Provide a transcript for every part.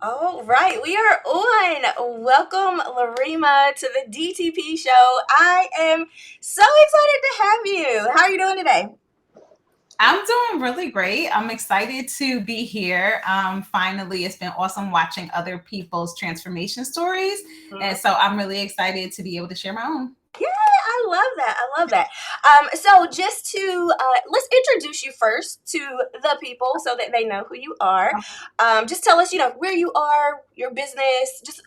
All right, we are on. Welcome, Larima, to the DTP Show. I am so excited to have you. How are you doing today? I'm doing really great. I'm excited to be here. Finally, it's been awesome watching other people's transformation stories. And Mhm. so I'm really excited to be able to share my own. Yeah, I love that. I love that. So just to let's introduce you first to the people so that they know who you are. Just tell us, where you are, your business. Just a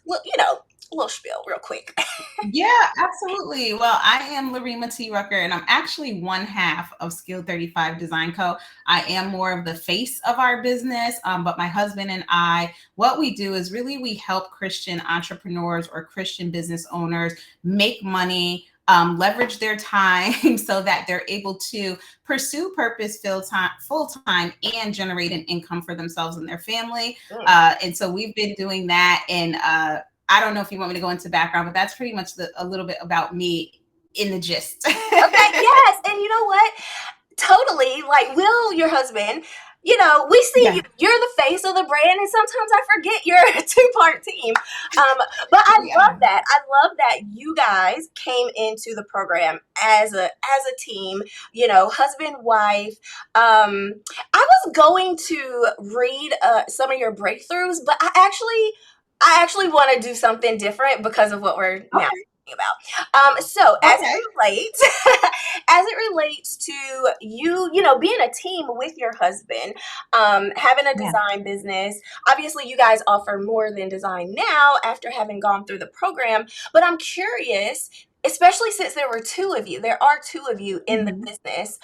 little spiel, real quick. Yeah, absolutely. Well, I am Larima T. Rucker, and I'm actually one half of Skill 35 Design Co. I am more of the face of our business, but my husband and I, what we do is really we help Christian entrepreneurs or Christian business owners make money, leverage their time so that they're able to pursue purpose full time and generate an income for themselves and their family. Mm. And so we've been doing that, and I don't know if you want me to go into background, but that's pretty much a little bit about me in the gist. Okay, yes, and you know what? Totally. Like Will, your husband, we see you. Yeah. You're the face of the brand, and sometimes I forget you're a two-part team. Um, but I We love are. that. I love that you guys came into the program as a team. Husband, wife. I was going to read some of your breakthroughs, but I actually want to do something different because of what we're now Okay. talking about. So as it Okay. relates, as it relates to you, being a team with your husband, having a Yeah. design business. Obviously, you guys offer more than design now after having gone through the program. But I'm curious, especially since there are two of you in the Mhm. business.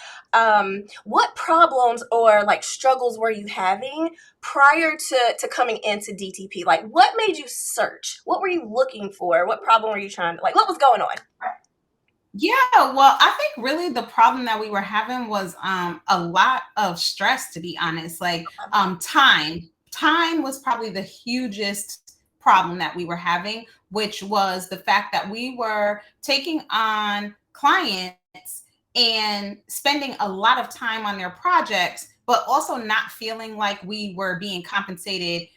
What problems or like struggles were you having prior to coming into DTP? Like, what made you search? What were you looking for? What problem were you trying to, like, what was going on? Yeah, well, I think really the problem that we were having was a lot of stress, to be honest. Like time. Time was probably the hugest problem that we were having, which was the fact that we were taking on clients and spending a lot of time on their projects, but also not feeling like we were being compensated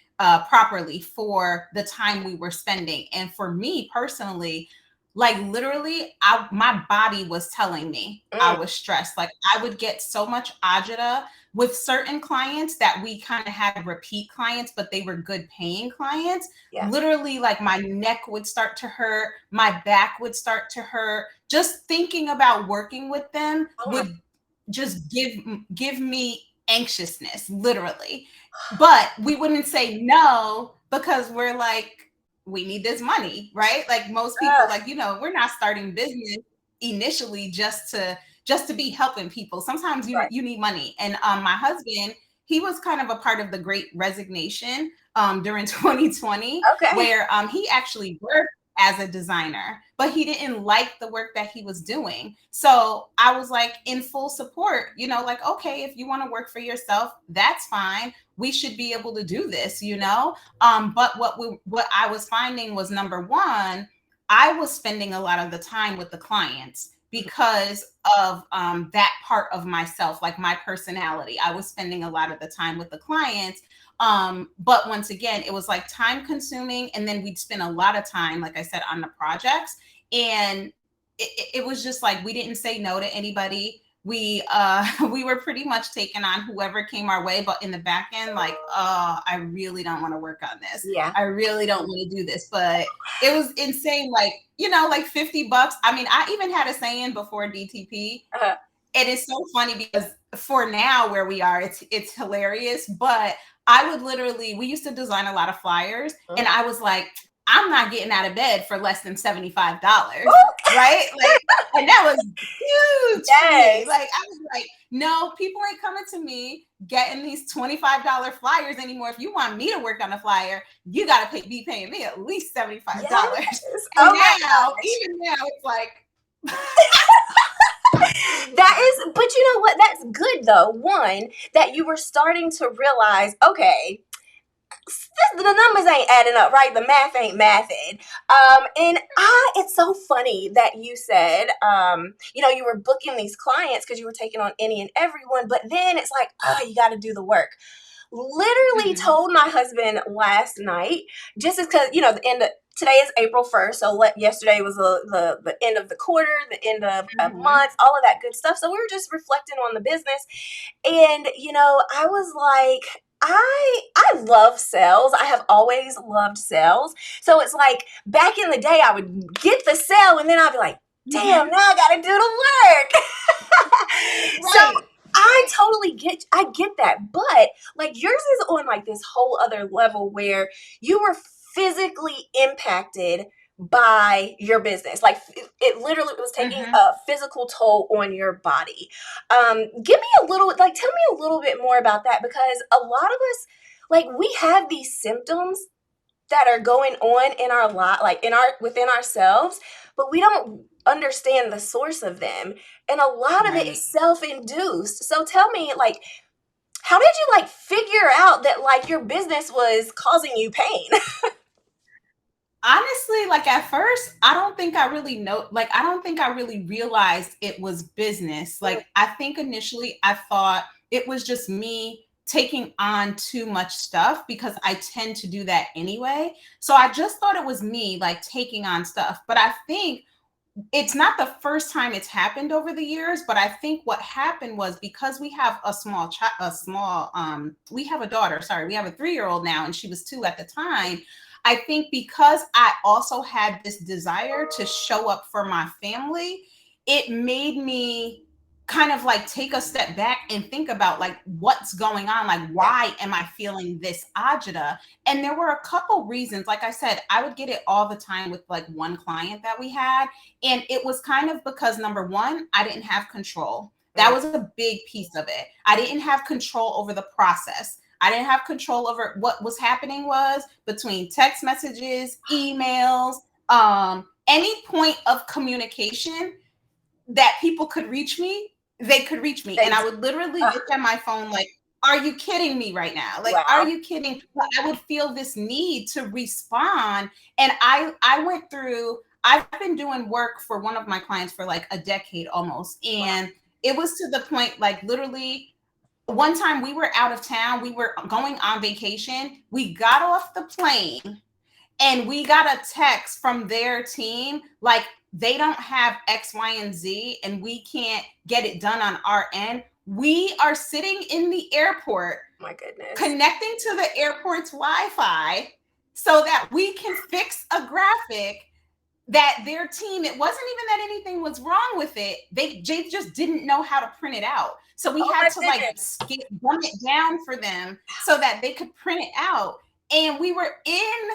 properly for the time we were spending. And for me personally, like literally my body was telling me I Mm, was stressed. Like I would get so much agita with certain clients that we kind of had repeat clients, but they were good paying clients. yeah. Literally, like my neck would start to hurt, my back would start to hurt. Just thinking about working with them Oh my. would just give me anxiousness, literally. But we wouldn't say no because we're like, we need this money, right? Like most people, Ugh, like, we're not starting business initially just to be helping people. Sometimes you right. you need money. And my husband, he was kind of a part of the great resignation during 2020, Okay. where he actually worked as a designer, but he didn't like the work that he was doing. So I was like in full support, like, okay, if you want to work for yourself, that's fine. We should be able to do this, but what I was finding was, number one, I was spending a lot of the time with the clients because of that part of myself, like my personality. I was spending a lot of the time with the clients. But once again, it was like time consuming. And then we'd spend a lot of time, like I said, on the projects. And it was just like we didn't say no to anybody. We were pretty much taking on whoever came our way, but in the back end, like, oh, I really don't want to work on this. Yeah. I really don't want to do this. But it was insane, like, like $50. I mean, I even had a saying before DTP, Uh, and it's so funny because for now where we are, it's hilarious. But I would literally, we used to design a lot of flyers, and mm. I was like, I'm not getting out of bed for less than $75, Ooh, right? Like, and that was huge for me. yes. Like, I was like, no, people ain't coming to me getting these $25 flyers anymore. If you want me to work on a flyer, you got to be paying me at least $75. Yes. And Oh my now, gosh. even now, it's like, That is, but you know what? That's good though. One, that you were starting to realize, okay, the numbers ain't adding up, right? The math ain't mathing. It's so funny that you said, you were booking these clients because you were taking on any and everyone, but then it's like, oh, you got to do the work. Literally Mhm. told my husband last night, just because, the end of today is April 1st. So yesterday was the end of the quarter, the end of Mhm. months, all of that good stuff. So we were just reflecting on the business. And, I was like, I love sales. I have always loved sales. So it's like back in the day, I would get the sale and then I'd be like, damn, Mhm. now I got to do the work. So Right. I get that. But like yours is on like this whole other level where you were physically impacted by your business. Like it literally was taking Mhm. a physical toll on your body. Give me a little, like, tell me a little bit more about that, because a lot of us, like, we have these symptoms that are going on in our lot, like within ourselves, but we don't understand the source of them, and a lot of it Right. is self-induced. So tell me, like, how did you like figure out that like your business was causing you pain? Honestly, like at first, I don't think I really know, like, I don't think I really realized it was business. Like, I think initially I thought it was just me taking on too much stuff because I tend to do that anyway. So I just thought it was me like taking on stuff. But I think it's not the first time it's happened over the years, but I think what happened was because we have we have a daughter, sorry, we have a 3-year-old now, and she was 2 at the time. I think because I also had this desire to show up for my family, it made me kind of like take a step back and think about like what's going on, like Yeah. why am I feeling this agita? And there were a couple reasons. Like I said, I would get it all the time with like one client that we had, and it was kind of because number one, I didn't have control. That Mm. was a big piece of it. I didn't have control over the process. I didn't have control over what was happening was between text messages, emails, any point of communication that people could reach me, they could reach me. And I would literally Ugh, look at my phone like, are you kidding me right now? Like, are wow. you kidding? But I would feel this need to respond. And I went through, I've been doing work for one of my clients for like a decade almost. Wow. And it was to the point, like literally one time we were out of town, we were going on vacation. We got off the plane and we got a text from their team like they don't have X, Y, and Z, and we can't get it done on our end. We are sitting in the airport My goodness. connecting to the airport's Wi-Fi so that we can fix a graphic that their team, it wasn't even that anything was wrong with it. They just didn't know how to print it out. So we Oh had my to like goodness. dumb it down for them so that they could print it out. And we were in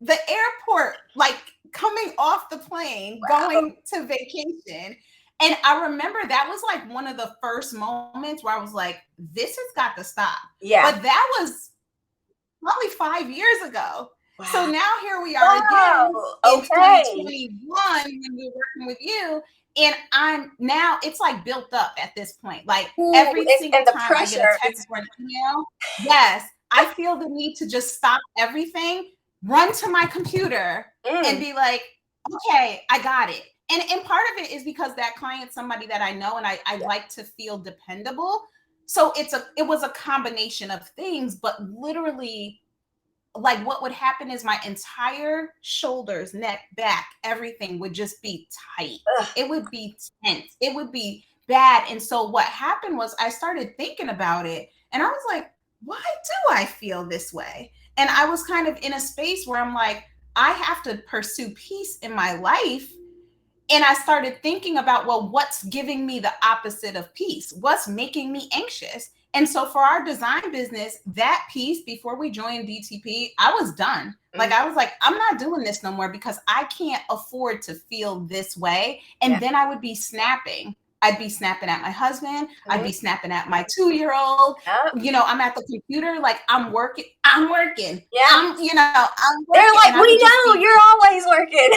the airport, like coming off the plane, Wow. going to vacation. And I remember that was like one of the first moments where I was like, this has got to stop. Yeah. But that was probably 5 years ago. So Wow. now here we are again Wow. in Okay. 2021 when we're working with you. And I'm now, it's like built up at this point. Like Ooh, every it's single and the time I get a pressure is text or an email, yes, I feel the need to just stop everything, run to my computer and mm, be like, okay, I got it. And part of it is because that client's somebody that I know and I yeah. like to feel dependable. So it was a combination of things, but literally like what would happen is my entire shoulders, neck, back, everything would just be tight. Ugh, It would be tense. It would be bad. And so what happened was I started thinking about it and I was like, why do I feel this way? And I was kind of in a space where I'm like, I have to pursue peace in my life. And I started thinking about, well, what's giving me the opposite of peace? What's making me anxious? And so for our design business, that piece before we joined DTP, I was done. Like mm, I was like, I'm not doing this no more because I can't afford to feel this way. yeah. And then I would be snapping. I'd be snapping at my husband. I'd Mhm. be snapping at my 2-year-old. Yep. You know, I'm at the computer, like I'm working, I'm working. Yeah. I'm They're working. like, And I we would just know be you're always working.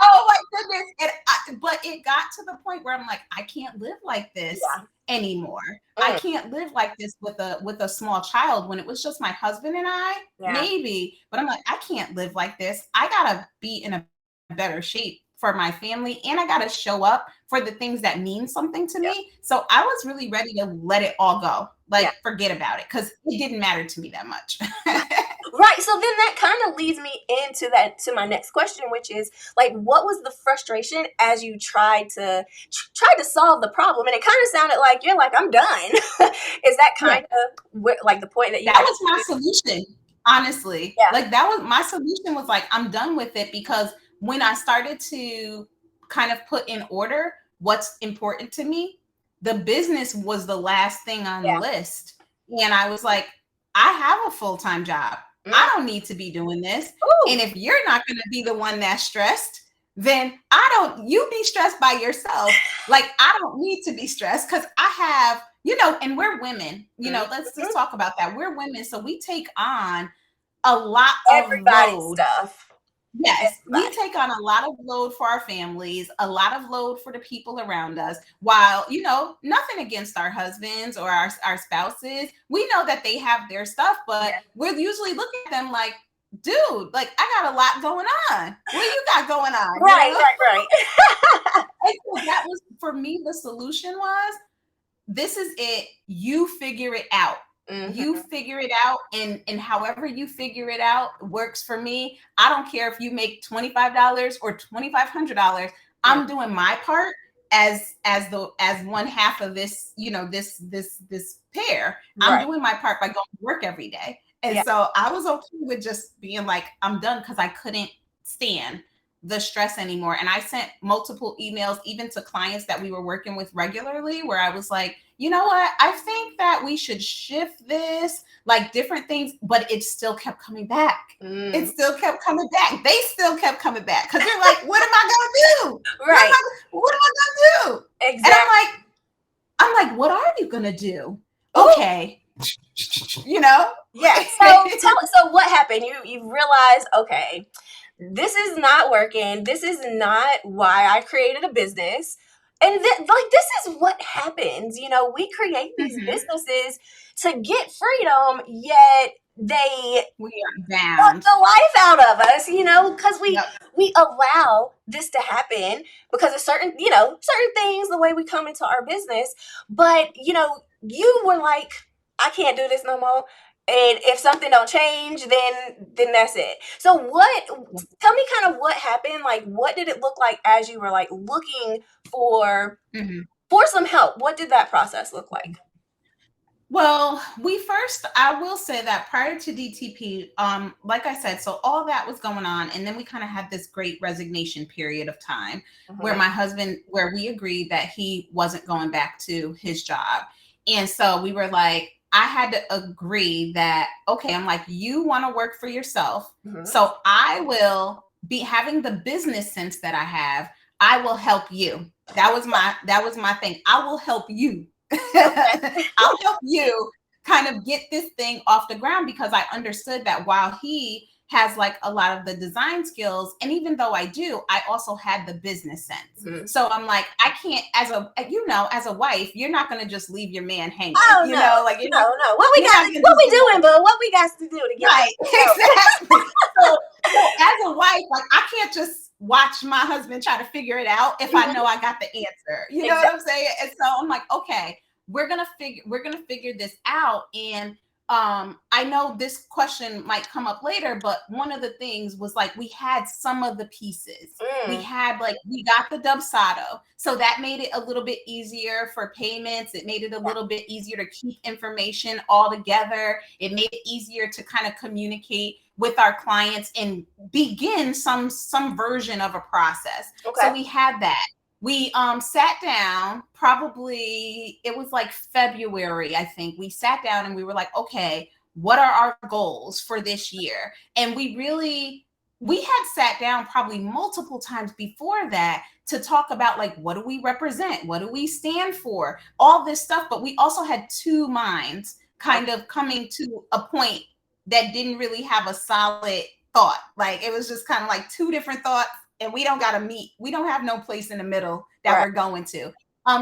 oh my goodness. But it got to the point where I'm like, I can't live like this Yeah. anymore. I Mm, can't live like this with a small child when it was just my husband and I, yeah. maybe. But I'm like, I can't live like this. I gotta be in a better shape for my family, and I got to show up for the things that mean something to Yeah. me. So I was really ready to let it all go, Yeah. like forget about it, because it didn't matter to me that much. Right. So then that kind of leads me to my next question, which is like, what was the frustration as you tried to solve the problem? And it kind of sounded like you're like, I'm done. Is that Yeah. kind of like the point that you That had? was my solution, honestly. Yeah. Like that was my solution, was like, I'm done with it, because when I started to kind of put in order what's important to me, the business was the last thing on the Yeah. list. And I was like, I have a full-time job. I don't need to be doing this. Ooh. And if you're not going to be the one that's stressed, then you be stressed by yourself. Like, I don't need to be stressed, because I have, and we're women, let's just talk about that. We're women. So we take on a lot of Everybody's load. stuff. Yes, we Everybody. take on a lot of load for our families, a lot of load for the people around us, while, nothing against our husbands or our spouses. We know that they have their stuff, but Yeah. we're usually looking at them like, dude, like, I got a lot going on. What do you got going on? Right. Right. And so that was, for me, the solution was, this is it. You figure it out. You figure it out, and however you figure it out works for me. I don't care if you make $25 or $2,500. I'm doing my part as one half of this, this pair. I'm doing my part by going to work every day. And so I was okay with just being like, I'm done, because I couldn't stand the stress anymore. And I sent multiple emails, even to clients that we were working with regularly, where I was like, you know what? I think that we should shift this, like different things, but it still kept coming back. It still kept coming back. They still kept coming back, because they're like, what am I going to do? Right. What am I going to do? Exactly. And I'm like, what are you going to do? Okay. Yeah. So what happened? You realized, okay, this is not working. This is not why I created a business. And this is what happens. We create these businesses to get freedom, yet we are bound. suck the life out of us, because we allow this to happen because of certain things, the way we come into our business. But, you were like, I can't do this no more. And if something don't change, then that's it. So tell me kind of what happened. Like, what did it look like as you were like looking for some help? What did that process look like? Well, I will say that prior to DTP, like I said, so all that was going on. And then we kind of had this great resignation period of time where we agreed that he wasn't going back to his job. And so we were like, I had to agree that, okay, I'm like, you want to work for yourself. So I will be having the business sense that I have. I will help you. That was my thing. I will help you. I'll help you kind of get this thing off the ground, because I understood that while he has like a lot of the design skills, and even though I do, I also had the business sense. So I'm like, I can't, as a wife, you're not going to just leave your man hanging. Oh, no. What we doing, but what we got to do to get right? Exactly. so as a wife, like, I can't just watch my husband try to figure it out if I know I got the answer. You know what I'm saying? And so I'm like, okay, we're gonna figure this out. And I know this question might come up later, but one of the things was like, we had some of the pieces. We got the Dubsado. So that made it a little bit easier for payments. It made it a little bit easier to keep information all together. It made it easier to kind of communicate with our clients and begin some version of a process. So we had that. We sat down, probably it was like February, I think. We sat down and we were like, okay, what are our goals for this year? And we had sat down probably multiple times before that to talk about, like, what do we represent? What do we stand for? All this stuff. But we also had two minds kind of coming to a point that didn't really have a solid thought. Like, it was just kind of like two different thoughts, and we don't got to meet. We don't have no place in the middle that we're going to.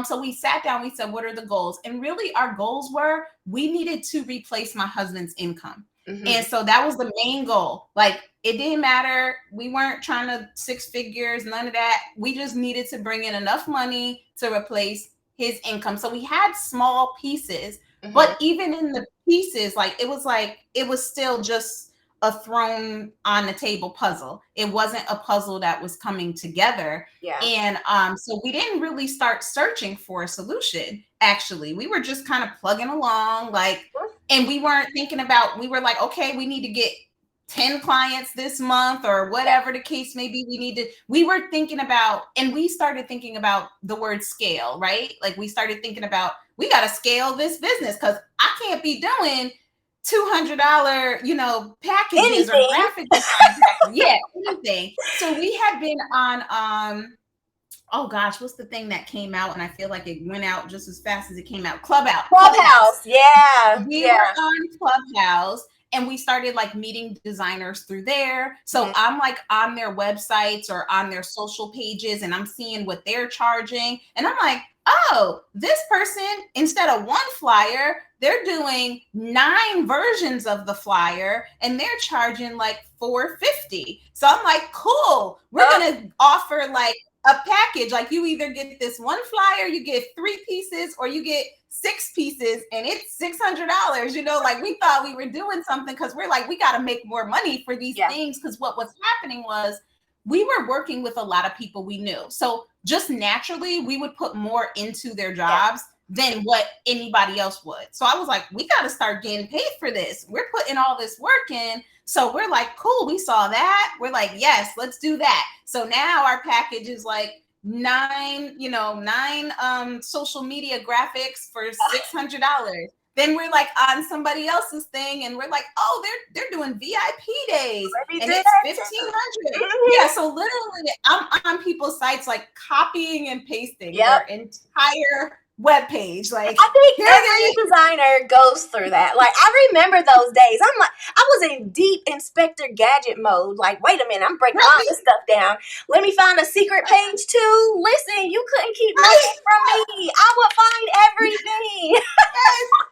So we sat down, we said, what are the goals? And really our goals were, we needed to replace my husband's income. And so that was the main goal. Like, it didn't matter. We weren't trying to 6 figures, none of that. We just needed to bring in enough money to replace his income. So we had small pieces, but even in the pieces, like it was still just a thrown on the table puzzle. It wasn't a puzzle that was coming together. Yeah. And so we didn't really start searching for a solution. Actually, we were just kind of plugging along, like, and we weren't thinking about, we were like, okay, we need to get 10 clients this month or whatever the case may be. We were thinking about, and we started thinking about the word scale, right? Like, we started thinking about, we got to scale this business because I can't be doing $200, packages Anything. or graphic design packages. Yeah, anything. So we had been on, oh gosh, what's the thing that came out and I feel like it went out just as fast as it came out? Clubhouse. Yeah. We were on Clubhouse, and we started like meeting designers through there. So I'm like on their websites or on their social pages, and I'm seeing what they're charging. And I'm like, oh, this person, instead of one flyer, they're doing 9 versions of the flyer, and they're charging like $450. So I'm like, cool. We're gonna offer like a package. Like, you either get this one flyer, you get 3 pieces, or you get 6 pieces, and it's $600. Like, we thought we were doing something because we're like, we got to make more money for these things. Because what was happening was we were working with a lot of people we knew. So just naturally, we would put more into their jobs than what anybody else would. So I was like, we got to start getting paid for this. We're putting all this work in. So we're like, cool, we saw that. We're like, yes, let's do that. So now our package is like 9 social media graphics for $600. Then we're like on somebody else's thing, and we're like, oh, they're doing VIP days, and it's $1,500. Yeah, so literally, I'm on people's sites like copying and pasting their entire webpage. Like, I think every designer goes through that. Like, I remember those days. I'm like, I was in deep Inspector Gadget mode. Like, wait a minute, I'm breaking all this stuff down. Let me find a secret page too. Listen, you couldn't keep nothing from me. I would find everything.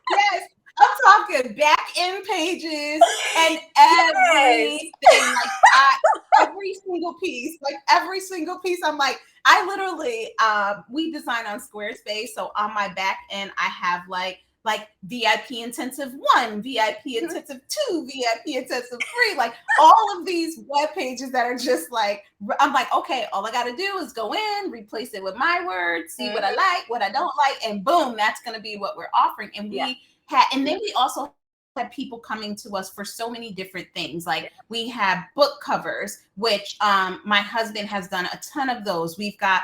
Yes. I'm talking back end pages and everything. Like, every single piece. I'm like, I literally, we design on Squarespace. So on my back end, I have like VIP intensive 1, VIP intensive 2, VIP intensive 3, like all of these web pages that are just like, I'm like, okay, all I got to do is go in, replace it with my words, see what I like, what I don't like, and boom, that's going to be what we're offering. And and then we also had people coming to us for so many different things. Like, we have book covers, which my husband has done a ton of those. We've got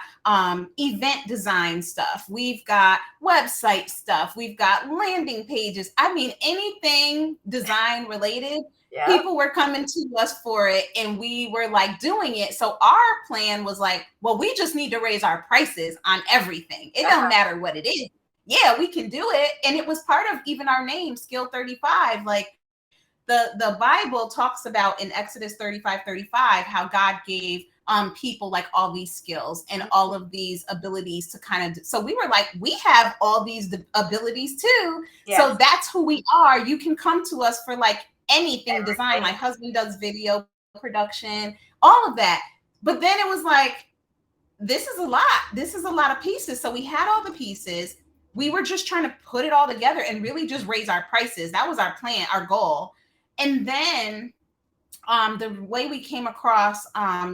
event design stuff. We've got website stuff. We've got landing pages. I mean, anything design related, people were coming to us for it, and we were like doing it. So our plan was like, well, we just need to raise our prices on everything. It don't matter what it is. Yeah, we can do it. And it was part of even our name, Skill 35. Like, the Bible talks about in Exodus 35:35 how God gave people like all these skills and all of these abilities to kind of, so we were like, we have all these abilities too. So that's who we are. You can come to us for like anything design. My husband does video production, all of that. But then it was like, this is a lot. This is a lot of pieces. So we had all the pieces. We were just trying to put it all together and really just raise our prices. That was our plan, our goal. And then the way we came across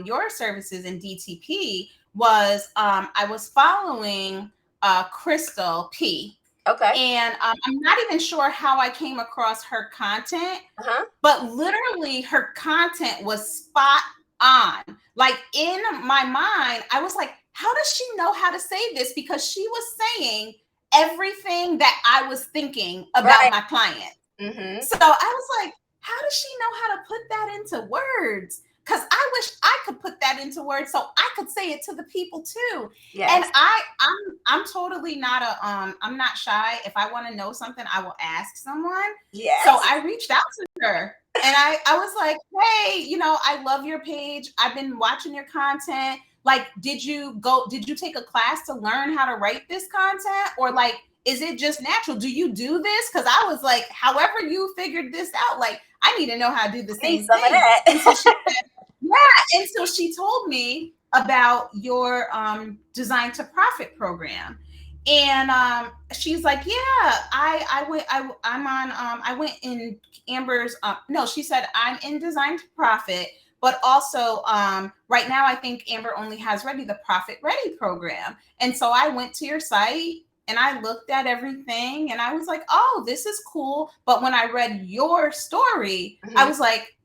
your services in DTP was I was following Crystal P. Okay. And I'm not even sure how I came across her content, but literally her content was spot on. Like, in my mind, I was like, how does she know how to say this? Because she was saying everything that I was thinking about my client. So I was like, how does she know how to put that into words? Because I wish I could put that into words so I could say it to the people too. And I'm totally not I'm not shy. If I want to know something, I will ask someone. So I reached out to her, and I was like, hey, I love your page. I've been watching your content. Like, did you take a class to learn how to write this content? Or like, Is it just natural? Do you do this? Because I was like, however you figured this out, like, I need to know how to do the Need same some of thing. that. And so she said, yeah. And so she told me about your design to profit program. And she's like, yeah, I went in Amber's, no, she said, I'm in design to profit, but also right now I think Amber only has Ready, the Profit Ready program. And so I went to your site and I looked at everything and I was like, oh, this is cool. But when I read your story, I was like,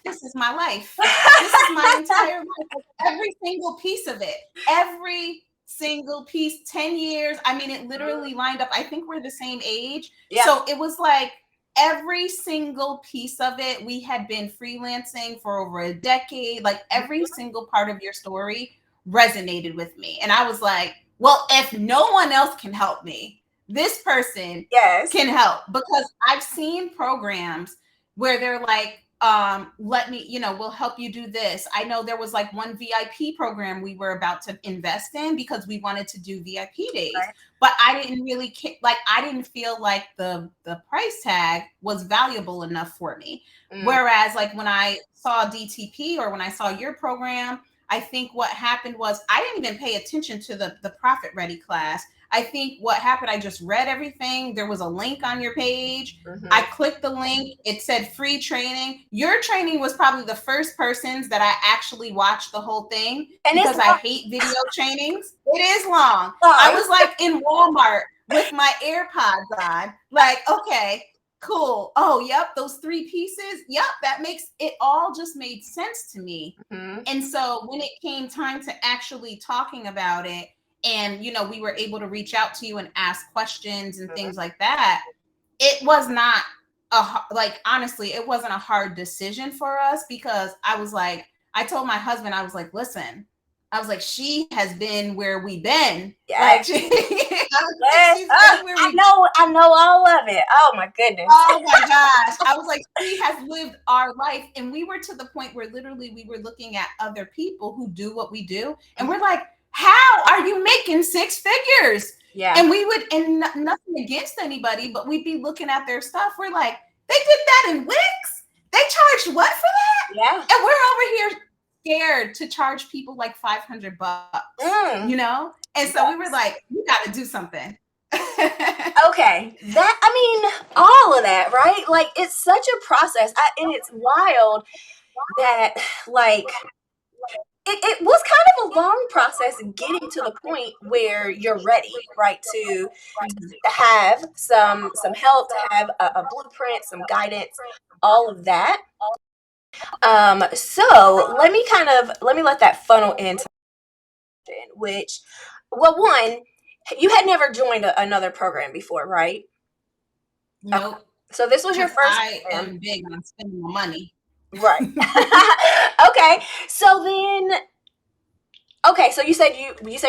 this is my life. This is my entire life. Like, every single piece of it, every single piece, 10 years. I mean, it literally lined up. I think we're the same age. Yeah. So it was like every single piece of it. We had been freelancing for over a decade. Like every single part of your story resonated with me. And I was like, well, if no one else can help me, this person can help, because I've seen programs where they're like, let me, we'll help you do this. I know there was like one VIP program we were about to invest in because we wanted to do VIP days, but I didn't really I didn't feel like the price tag was valuable enough for me. Whereas like when I saw DTP or when I saw your program, I think what happened was I didn't even pay attention to the Profit Ready class. I think what happened, I just read everything. There was a link on your page. I clicked the link. It said free training. Your training was probably the first person's that I actually watched the whole thing, because I hate video trainings. It is long. I was like in Walmart with my AirPods on, like, okay, cool. Oh, yep, those 3 pieces. Yep, that makes it all just made sense to me. And so when it came time to actually talking about it, and we were able to reach out to you and ask questions and things like that, it was not honestly, it wasn't a hard decision for us, because I told my husband, I was like, listen, I was like, she has been where we've been. Like, I know all of it. Oh my goodness. Oh my gosh. I was like, she has lived our life. And we were to the point where literally we were looking at other people who do what we do. And we're like, how are you making 6 figures? Yeah. And we would, and nothing against anybody, but we'd be looking at their stuff. We're like, they did that in Wix? They charged what for that? Yeah. And we're over here scared to charge people like $500, And so we were like, you got to do something. Okay. All of that, right? Like, it's such a process. And it's wild that, like, it was kind of a long process getting to the point where you're ready, right, to have some help, to have a blueprint, some guidance, all of that. So let me let that funnel into which, well, one, you had never joined another program before, right? Nope. Okay. So this was your first. I am big on spending my money. Right. Okay. So then, so you said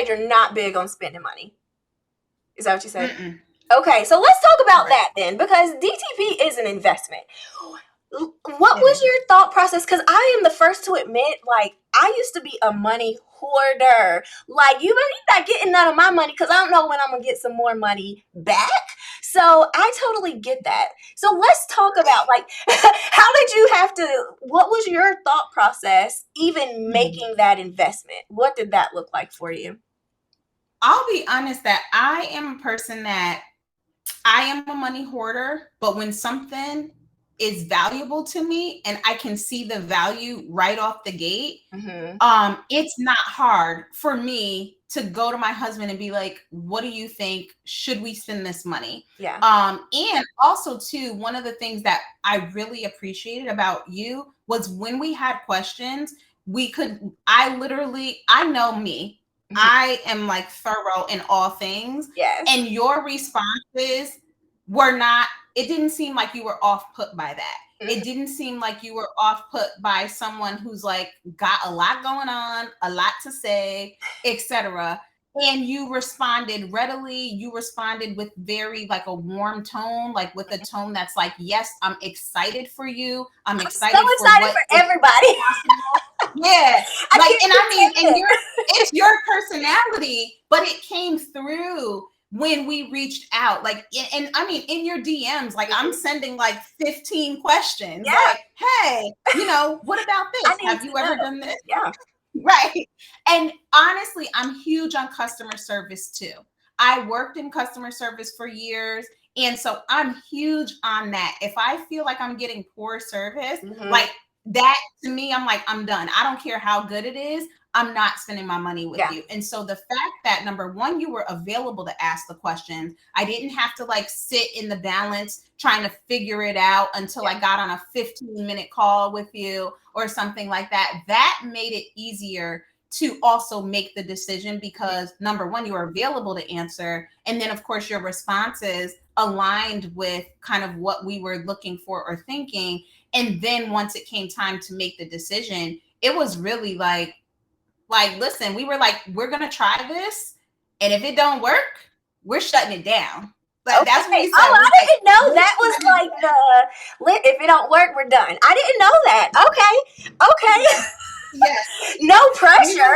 you're not big on spending money. Is that what you said? Mm-mm. Okay. So let's talk about that then, because DTP is an investment. What was your thought process? Because I am the first to admit, like, I used to be a money hoarder. Like, you're not getting none of my money because I don't know when I'm going to get some more money back. So I totally get that. So let's talk about, like, what was your thought process even making that investment? What did that look like for you? I'll be honest that I am a person that I am a money hoarder, but when something is valuable to me and I can see the value right off the gate, it's not hard for me to go to my husband and be like, what do you think? Should we spend this money? Yeah. And also too, one of the things that I really appreciated about you was when we had questions, I know me. I am like thorough in all things. Yes. And your responses were not, it didn't seem like you were off put by that. It didn't seem like you were off put by someone who's like got a lot going on, a lot to say, etc. And you responded readily. You responded with very like a warm tone, like with a tone that's like, yes, I'm excited for you. I'm excited for everybody. Yeah. Like, and I mean, it's your personality, but it came through when we reached out, like, and I mean, in your DMs, like I'm sending like 15 questions, Yeah. like, hey, what about I this? need Have you to ever know. done this? Yeah. Right. And honestly, I'm huge on customer service too. I worked in customer service for years. And so I'm huge on that. If I feel like I'm getting poor service, like that to me, I'm like, I'm done. I don't care how good it is. I'm not spending my money with Yeah. you. And so the fact that number one, you were available to ask the questions, I didn't have to like sit in the balance trying to figure it out until I got on a 15-minute call with you or something like that. That made it easier to also make the decision because number one, you were available to answer. And then of course your responses aligned with kind of what we were looking for or thinking. And then once it came time to make the decision, it was really like, listen, we were like, we're going to try this. And if it don't work, we're shutting it down. Like, that's what we Okay. said. Oh, I didn't know that was Shutting it like the if it don't work, we're done. I didn't know that. Okay. Okay. Yes. No pressure.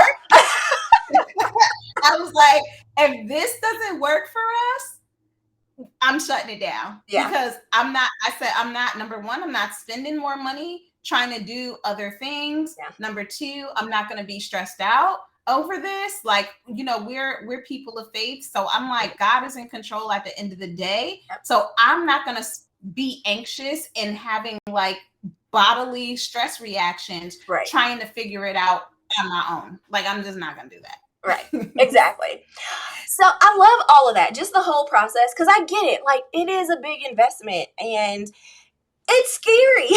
I was like, if this doesn't work for us, I'm shutting it down. Yeah. Because I'm not, number one, I'm not spending more money trying to do other things. Yeah. Number two, I'm not going to be stressed out over this. Like, we're people of faith. So I'm like, God is in control at the end of the day. Yep. So I'm not going to be anxious and having like bodily stress reactions, Right. trying to figure it out on my own. Like, I'm just not going to do that. Right. Exactly. So I love all of that, just the whole process, because I get it. Like, it is a big investment and it's scary.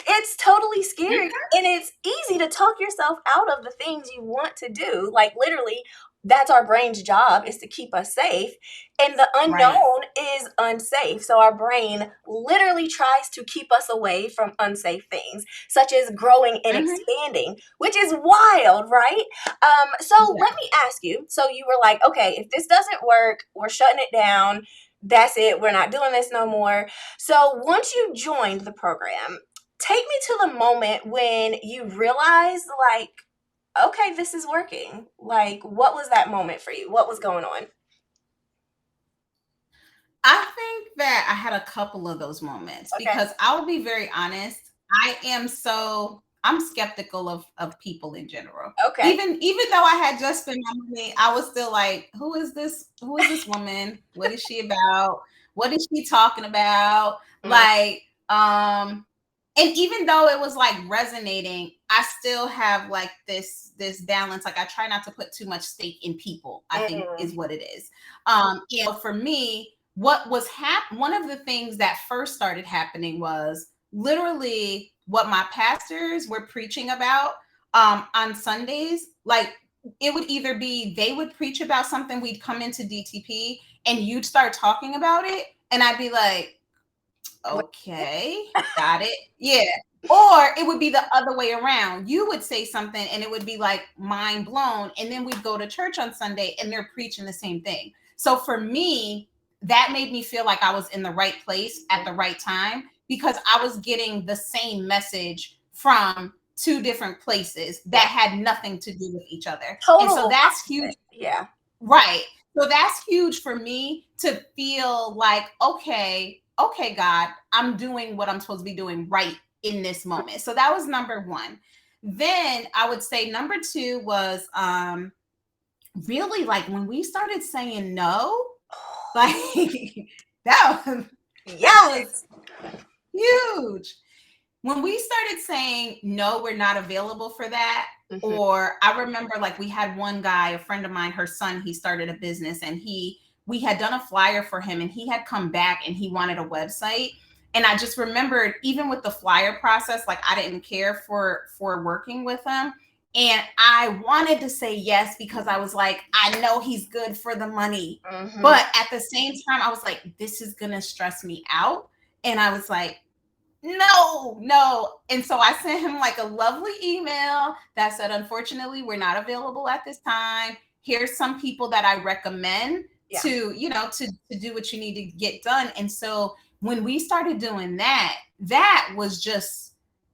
It's totally scary. And it's easy to talk yourself out of the things you want to do. Like, literally, that's our brain's job, is to keep us safe. And the unknown is unsafe. So our brain literally tries to keep us away from unsafe things, such as growing and expanding, which is wild, right? So let me ask you. So you were like, okay, if this doesn't work, we're shutting it down. That's it. We're not doing this no more. So once you joined the program, take me to the moment when you realized, like, okay, this is working. Like, what was that moment for you? What was going on? I think that I had a couple of those moments because I'll be very honest. I'm skeptical of people in general. Okay. Even though I had just spent my money, I was still like, who is this woman? What is she about? What is she talking about? Like, and even though it was like resonating, I still have like this balance. Like, I try not to put too much stake in people, I think is what it is. For me, what was one of the things that first started happening was literally what my pastors were preaching about on Sundays. Like, it would either be they would preach about something, we'd come into DTP and you'd start talking about it, and I'd be like, okay, got it. Yeah. Or it would be the other way around. You would say something and it would be like mind blown. And then we'd go to church on Sunday and they're preaching the same thing. So for me, that made me feel like I was in the right place at the right time, because I was getting the same message from two different places that had nothing to do with each other. And so that's huge. Yeah. Right. So that's huge for me to feel like, okay, God, I'm doing what I'm supposed to be doing right in this moment. So that was number one. Then I would say number two was really like when we started saying no, like that was huge. When we started saying, no, we're not available for that. Or I remember like we had one guy, a friend of mine, her son, he started a business and we had done a flyer for him and he had come back and he wanted a website. And I just remembered, even with the flyer process, like I didn't care for working with him. And I wanted to say yes because I was like, I know he's good for the money. But at the same time, I was like, this is going to stress me out. And I was like, no. And so I sent him like a lovely email that said, unfortunately, we're not available at this time. Here's some people that I recommend to do what you need to get done. And so when we started doing that,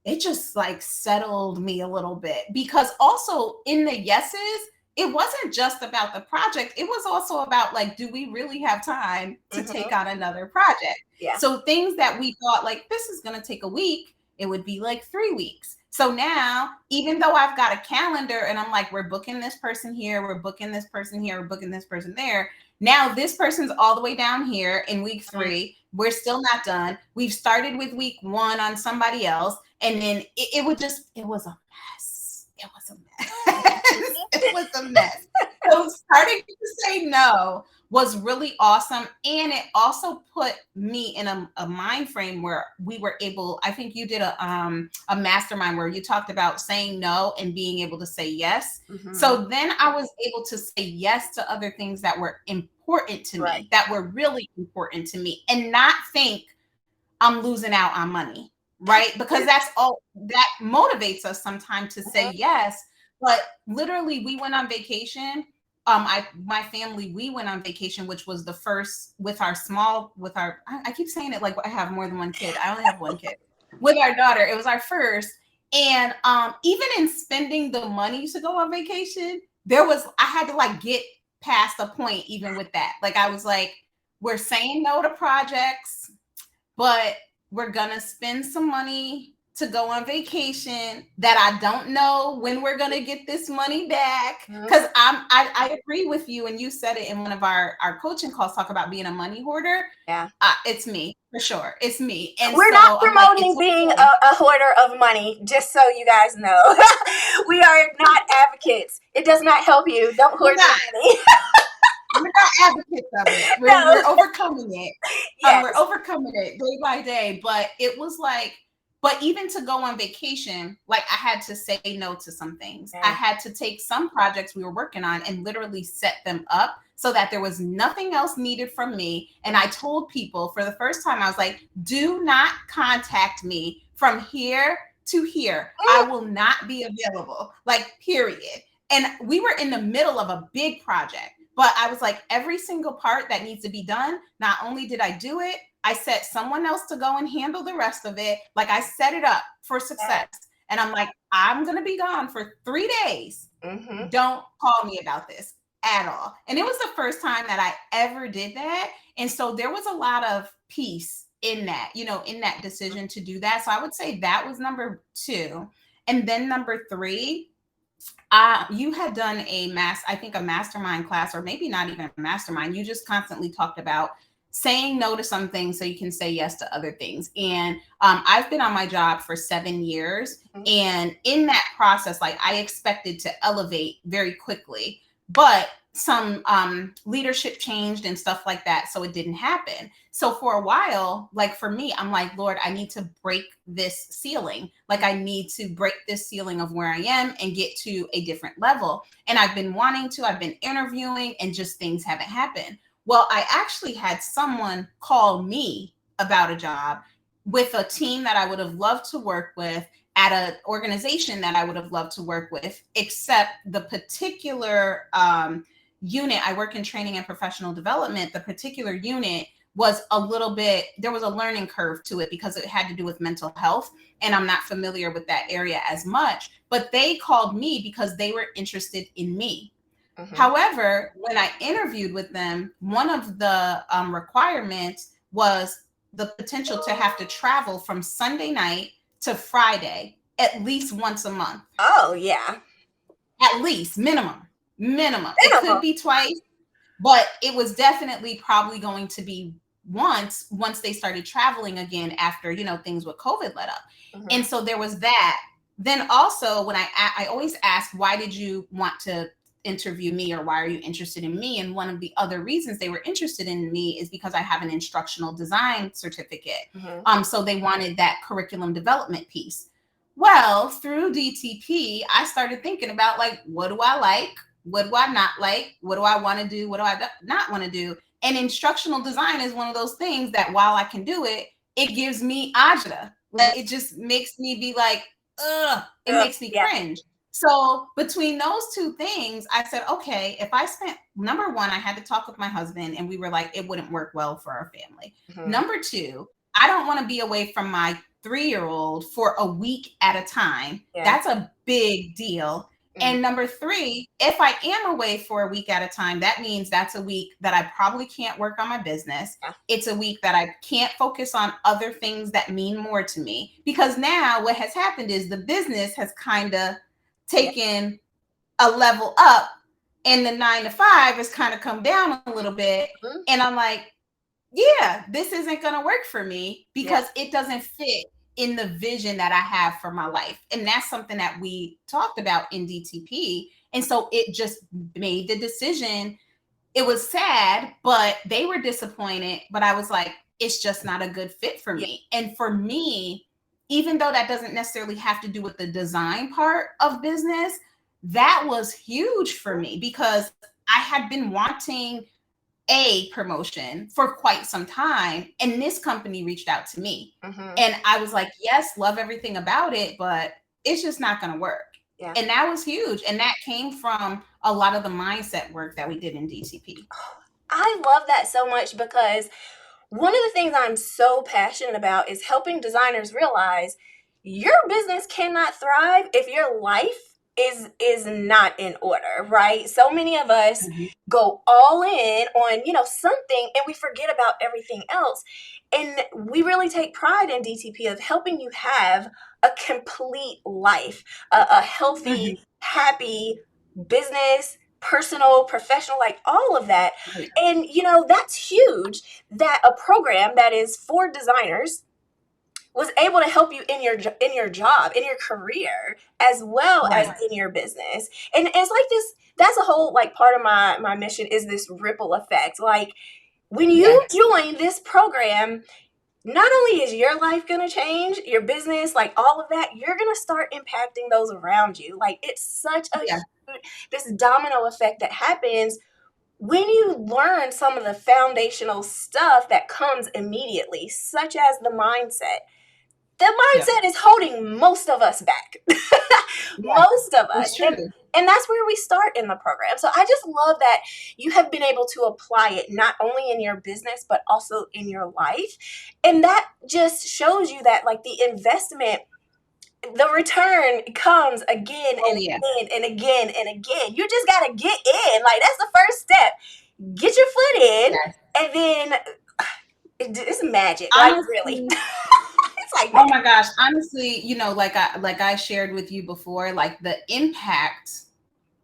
it just like settled me a little bit, because also in the yeses, it wasn't just about the project. It was also about like, do we really have time to take on another project? Yeah. So things that we thought like, this is going to take a week, it would be like 3 weeks. So now, even though I've got a calendar and I'm like, we're booking this person here, we're booking this person here, we're booking this person there. Now this person's all the way down here in week 3. We're still not done. We've started with week 1 on somebody else. And then it was a mess. It was a mess. It was a mess. So starting to say no was really awesome. And it also put me in a mind frame where we were able, I think you did a mastermind where you talked about saying no and being able to say yes. So then I was able to say yes to other things that were important to me, that were really important to me, and not think I'm losing out on money, right? Because that's all that motivates us sometimes to say yes. But literally, we went on vacation. My family, we went on vacation, which was the first I keep saying it like I have more than one kid. I only have one kid. With our daughter, it was our first. And even in spending the money to go on vacation, I had to like get past a point even with that. Like I was like, we're saying no to projects, but we're gonna spend some money to go on vacation that I don't know when we're gonna get this money back. Because I agree with you, and you said it in one of our coaching calls, talk about being a money hoarder. Yeah. It's me for sure. It's me. And we're so not promoting like, being a hoarder of money, just so you guys know. We are not advocates. It does not help you. Don't hoard your money. We're not advocates of it. We're overcoming it. Yes. We're overcoming it day by day. But it was like, but even to go on vacation, like I had to say no to some things. I had to take some projects we were working on and literally set them up so that there was nothing else needed from me. And I told people for the first time, I was like, do not contact me from here to here. I will not be available, like, period. And we were in the middle of a big project. But I was like, every single part that needs to be done, not only did I do it, I set someone else to go and handle the rest of it. Like I set it up for success. And I'm like, I'm going to be gone for 3 days. Don't call me about this at all. And it was the first time that I ever did that. And so there was a lot of peace in that, in that decision to do that. So I would say that was number 2. And then number 3, you had done a mastermind class, or maybe not even a mastermind. You just constantly talked about saying no to some things so you can say yes to other things. And I've been on my job for 7 years. And in that process, like I expected to elevate very quickly, but some leadership changed and stuff like that. So it didn't happen. So for a while, like for me, I'm like, Lord, I need to break this ceiling. Like I need to break this ceiling of where I am and get to a different level. And I've been I've been interviewing, and just things haven't happened. Well, I actually had someone call me about a job with a team that I would have loved to work with, at an organization that I would have loved to work with, except the particular unit, I work in training and professional development, the particular unit was there was a learning curve to it because it had to do with mental health. And I'm not familiar with that area as much, but they called me because they were interested in me. However, when I interviewed with them, one of the requirements was the potential to have to travel from Sunday night to Friday at least once a month. Oh, yeah. At least, minimum. It could be twice, but it was definitely probably going to be once they started traveling again after, things with COVID let up. And so there was that. Then also when I always ask, why did you want to interview me, or why are you interested in me? And one of the other reasons they were interested in me is because I have an instructional design certificate. So they wanted that curriculum development piece. Well, through DTP, I started thinking about like, what do I like? What do I not like? What do I want to do? What do I not want to do? And instructional design is one of those things that while I can do it, it gives me agita. Like it just makes me be like, ugh, it makes me cringe. So between those two things, I said, okay, if I spent, number one, I had to talk with my husband, and we were like, it wouldn't work well for our family. Number 2, I don't want to be away from my 3-year-old for a week at a time. That's a big deal. And number three, if I am away for a week at a time, that means that's a week that I probably can't work on my business. Yeah. It's a week that I can't focus on other things that mean more to me. Because now what has happened is the business has kind of taken a level up and the 9 to 5 has kind of come down a little bit. Mm-hmm. And I'm like, yeah, this isn't going to work for me because it doesn't fit in the vision that I have for my life. And that's something that we talked about in DTP. And so it just made the decision. It was sad, but they were disappointed. But I was like, it's just not a good fit for me. And for me, even though that doesn't necessarily have to do with the design part of business, that was huge for me because I had been wanting a promotion for quite some time, and this company reached out to me. And I was like, yes, love everything about it, but it's just not going to work. And that was huge, and that came from a lot of the mindset work that we did in DTP. I love that so much because one of the things I'm so passionate about is helping designers realize your business cannot thrive if your life is not in order, right? So many of us go all in on, something, and we forget about everything else. And we really take pride in DTP of helping you have a complete life, a healthy, happy business, personal, professional, like all of that. And that's huge that a program that is for designers was able to help you in your job, in your career, as well as in your business. And it's like this, that's a whole like part of my mission is this ripple effect. Like when you join this program, not only is your life going to change, your business, like all of that, you're going to start impacting those around you. Like it's such a huge, this domino effect that happens when you learn some of the foundational stuff that comes immediately, such as the mindset. The mindset is holding most of us back. Most of us. And that's where we start in the program. So I just love that you have been able to apply it not only in your business, but also in your life. And that just shows you that like the investment, the return comes again and again and again and again. You just got to get in. Like that's the first step. Get your foot in and then it's magic. Honestly, like really. Like oh my gosh, honestly, like I shared with you before, like the impact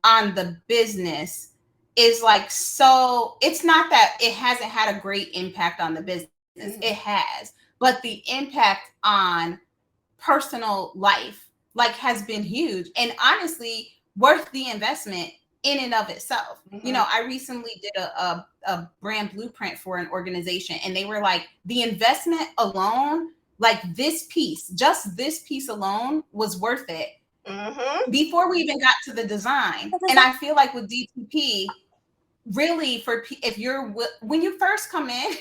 on the business is like, so it's not that it hasn't had a great impact on the business. It has, but the impact on personal life like has been huge and honestly worth the investment in and of itself. I recently did a brand blueprint for an organization, and they were like, the investment alone, like just this piece alone was worth it before we even got to the design. And I feel like with DTP, really when you first come in,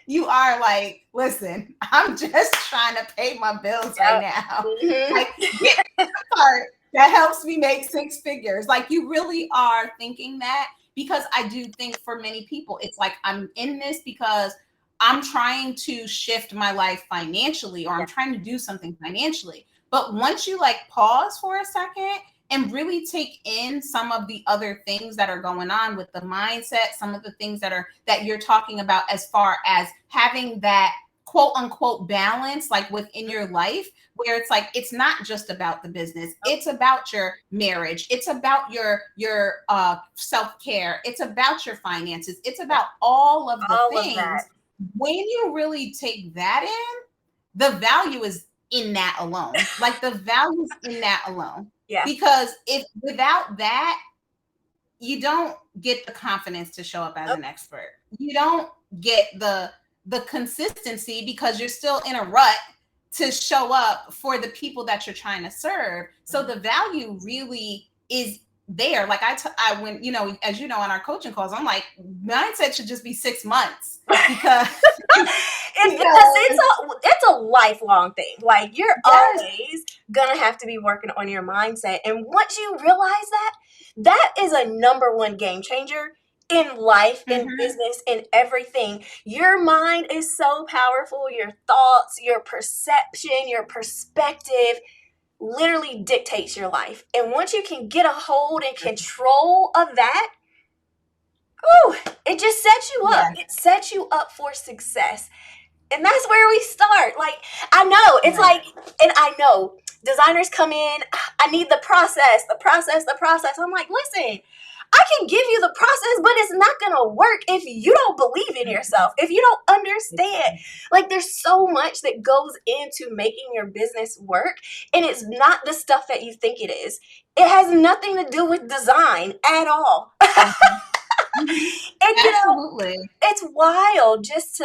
you are like, listen, I'm just trying to pay my bills right now. Like, get the part that helps me make 6 figures. Like, you really are thinking that, because I do think for many people, it's like, I'm in this because I'm trying to shift my life financially, or I'm trying to do something financially. But once you like pause for a second and really take in some of the other things that are going on with the mindset, some of the things that you're talking about as far as having that quote unquote balance, like within your life, where it's like, it's not just about the business. It's about your marriage. It's about your self-care. It's about your finances. It's about all of the things. When you really take that in, the value is in that alone. Like the value is in that alone. Because if without that, you don't get the confidence to show up as an expert. You don't get the consistency because you're still in a rut to show up for the people that you're trying to serve. So the value really is there. Like I when, as you know, on our coaching calls, I'm like, mindset should just be 6 months because it's a lifelong thing. Like you're always gonna have to be working on your mindset. And once you realize that is a number one game changer in life, in business, in everything. Your mind is so powerful. Your thoughts, your perception, your perspective. literally dictates your life. And once you can get a hold and control of that, ooh, it just sets you up. Yes. It sets you up for success. And that's where we start. Like, I know, it's Right. like, and I know designers come in, I need the process, the process, the process. I'm like, listen, I can give you the process, but it's not going to work if you don't believe in yourself, if you don't understand. Like, there's so much that goes into making your business work, and it's not the stuff that you think it is. It has nothing to do with design at all. Mhm. And, Absolutely. it's wild just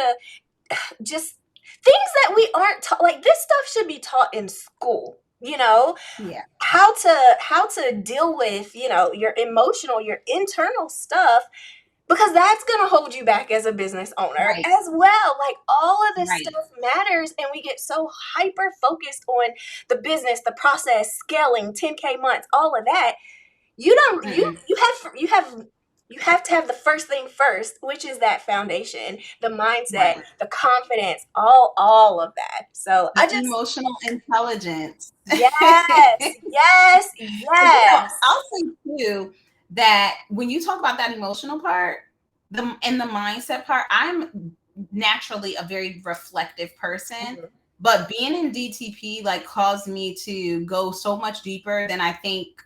things that we aren't taught. Like, this stuff should be taught in school, Yeah. how to deal with, your emotional, your internal stuff, because that's going to hold you back as a business owner Right. as well. Like, all of this Right. stuff matters, and we get so hyper focused on the business, the process, scaling, 10K months, all of that. You don't you have to have the first thing first, which is that foundation, the mindset, Right. the confidence, all of that. So I The just emotional intelligence. yes, yes, yes. I'll say too that when you talk about that emotional part, the mindset part, I'm naturally a very reflective person, Mhm. but being in DTP like caused me to go so much deeper than I think.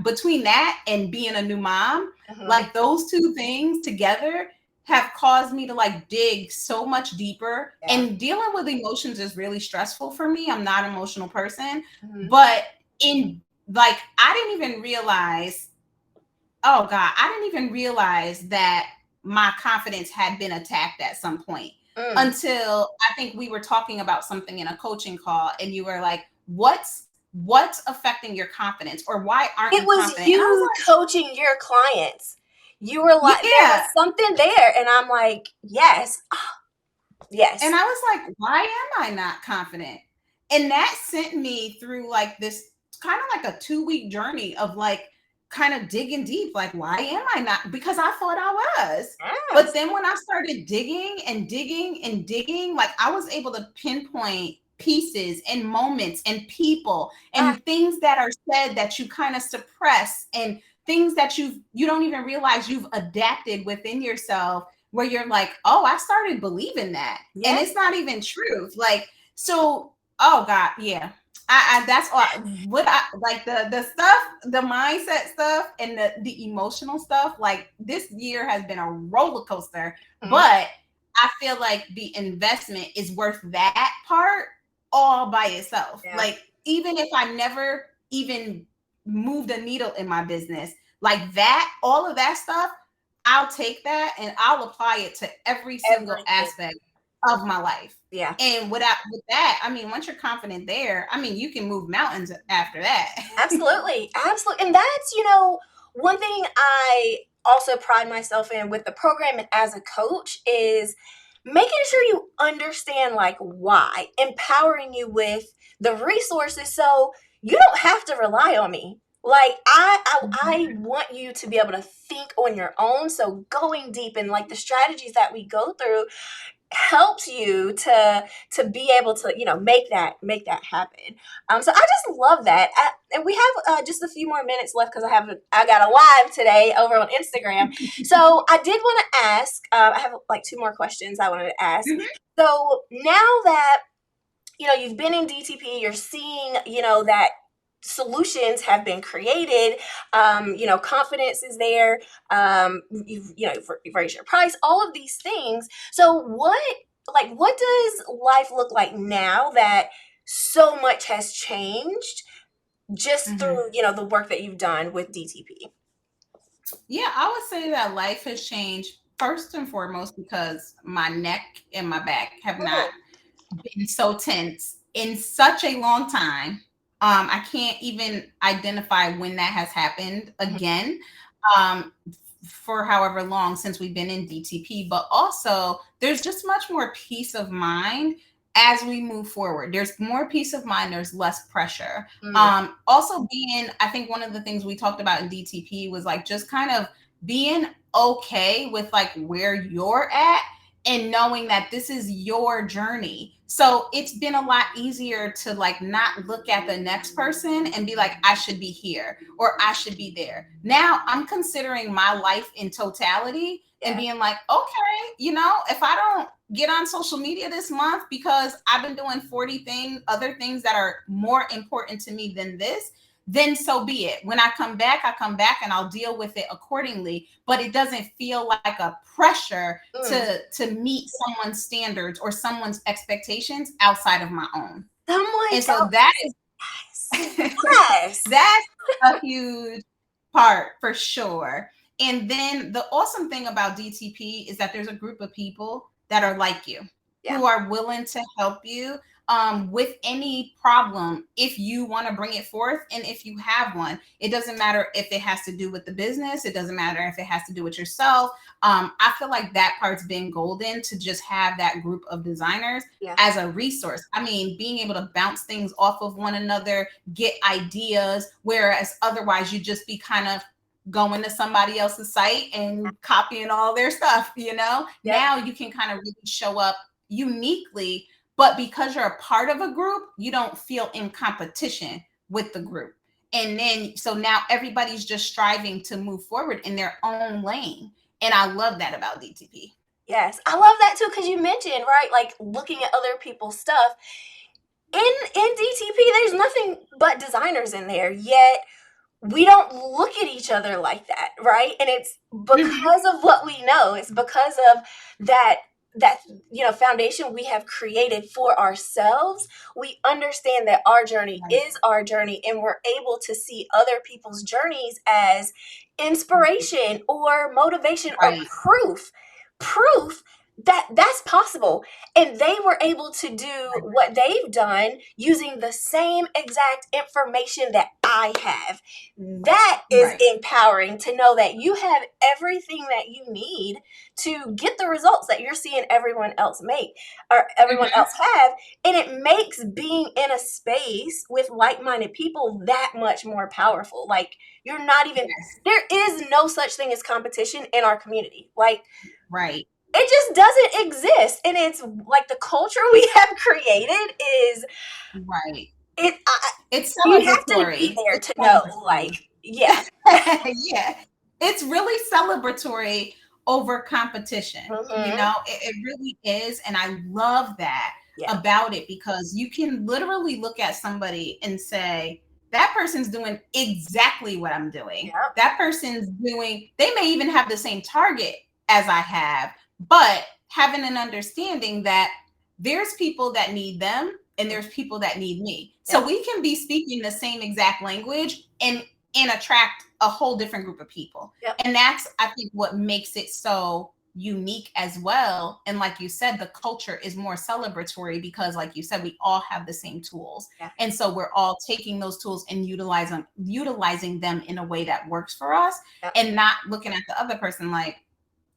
Between that and being a new mom, Mhm. like those two things together have caused me to like dig so much deeper. Yeah. And dealing with emotions is really stressful for me. I'm not an emotional person, Mhm. but in like I didn't even realize, oh God, I didn't even realize that my confidence had been attacked at some point Mm. until I think we were talking about something in a coaching call and you were like, what's affecting your confidence, or why aren't It you was confident? And I was you coaching your clients. You were like, like, there was yeah. something there, and I'm like, yes, And yes. I was like, why am I not confident? And that sent me through like this kind of like a 2-week journey of like kind of digging deep, like, why am I not? Because I thought I was. But Yes. then when I started digging and digging and digging, like I was able to pinpoint pieces and moments and people Ah, and things that are said that you kind of suppress, and things that you don't even realize you've adapted within yourself, where you're like, oh, I started believing that. And yeah. it's not even truth. Like, so, oh God, yeah. I that's all what I like, the stuff, the mindset stuff and the emotional stuff. Like, this year has been a roller coaster, Mhm. but I feel like the investment is worth that part all by itself. Yeah. Like, even if I never even moved a needle in my business, like that, all of that stuff, I'll take that and I'll apply it to every single Everything. aspect of my life. Yeah. And with that, I mean, once you're confident there, I mean, you can move mountains after that. Absolutely. Absolutely. And that's, one thing I also pride myself in with the program and as a coach is making sure you understand, like, why, empowering you with the resources so you don't have to rely on me. Like, I want you to be able to think on your own. So going deep and like the strategies that we go through helps you to be able to make that happen. So I just love that. And we have just a few more minutes left because I got a live today over on Instagram. So I did want to ask, I have like two more questions I wanted to ask. Mhm. So now that you've been in DTP, you're seeing that solutions have been created, confidence is there, you've raised your price, all of these things. So what does life look like now that so much has changed just Mhm. through the work that you've done with DTP? Yeah, I would say that life has changed first and foremost because my neck and my back have not Mm, been so tense in such a long time. I can't even identify when that has happened mhm, again. Um, for however long since we've been in DTP, but also there's just much more peace of mind as we move forward. There's more peace of mind, there's less pressure. mm, Also being, I think one of the things we talked about in DTP was like just kind of being okay with like where you're at and knowing that this is your journey. So it's been a lot easier to like not look at the next person and be like, I should be here or I should be there. Now I'm considering my life in totality and Yeah. being like, okay, you know, if I don't get on social media this month because I've been doing 40 other things that are more important to me than this, then so be it. When I come back and I'll deal with it accordingly. But it doesn't feel like a pressure Mm. to meet someone's standards or someone's expectations outside of my own. Someone And so that else. is Yes. that's a huge part for sure. And then the awesome thing about DTP is that there's a group of people that are like you, Yeah. who are willing to help you with any problem if you want to bring it forth and if you have one. It doesn't matter if it has to do with the business, it doesn't matter if it has to do with yourself. I feel like that part's been golden, to just have that group of designers Yeah. as a resource. I mean, being able to bounce things off of one another, get ideas, whereas otherwise you just be kind of going to somebody else's site and copying all their stuff, you know? Yep. Now you can kind of really show up uniquely, but because you're a part of a group, you don't feel in competition with the group. And then, so now everybody's just striving to move forward in their own lane. And I love that about DTP. Yes, I love that too, because you mentioned, right, like looking at other people's stuff. In DTP, there's nothing but designers in there, yet we don't look at each other like that, right? And it's because of what we know. It's because of that foundation we have created for ourselves. We understand that our journey is our journey, and we're able to see other people's journeys as inspiration or motivation or Right. proof that that's possible. And they were able to do what they've done using the same exact information that I have. That is empowering, to know that you have everything that you need to get the results that you're seeing everyone else make or everyone else have. And it makes being in a space with like-minded people that much more powerful. Like, you're not even, there is no such thing as competition in our community. Like, it just doesn't exist. And it's like the culture we have created is it's you have to celebratory. be there to know, like, yeah. Yeah, it's really celebratory over competition. You know, it really is. And I love that about it, because you can literally look at somebody and say, that person's doing exactly what I'm doing. That person's doing, they may even have the same target as I have, but having an understanding that there's people that need them and there's people that need me. So we can be speaking the same exact language and attract a whole different group of people. And that's, I think, what makes it so unique as well. And like you said, the culture is more celebratory because, like you said, we all have the same tools. And so we're all taking those tools and utilizing them in a way that works for us, and not looking at the other person like,